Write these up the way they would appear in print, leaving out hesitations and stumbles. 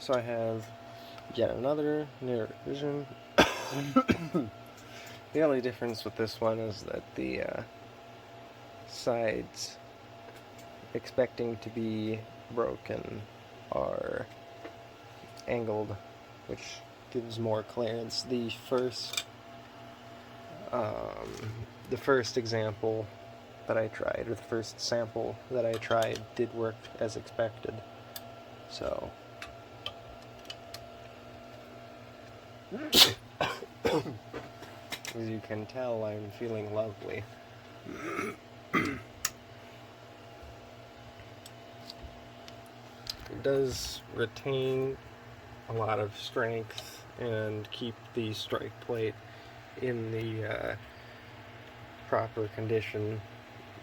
So I have yet another mirror revision. The only difference with this one is that the sides expecting to be broken are angled, which gives more clearance. The first example that I tried, or the first sample that I tried, did work as expected. So as you can tell, I'm feeling lovely. It does retain a lot of strength and keep the strike plate in the proper condition,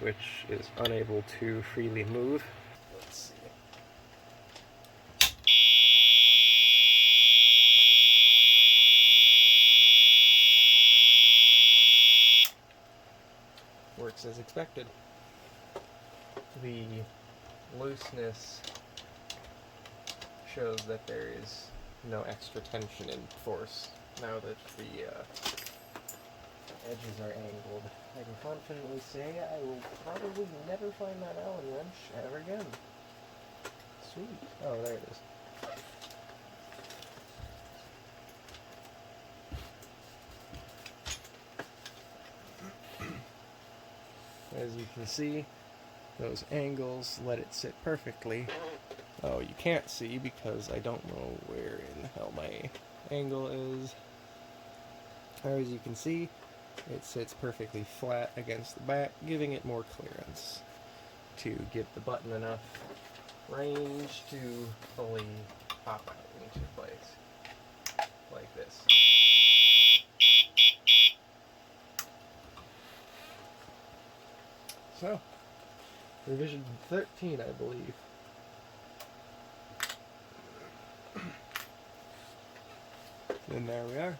which is unable to freely move. Let's see. Works as expected. The looseness shows that there is no extra tension in force now that the edges are angled. I can confidently say I will probably never find that Allen wrench ever again. Sweet. Oh, there it is. As you can see, those angles let it sit perfectly. Oh, you can't see because I don't know where in the hell my angle is. As you can see, it sits perfectly flat against the back, giving it more clearance to give the button enough range to fully pop out into place, like this. So, revision 13, I believe. And there we are.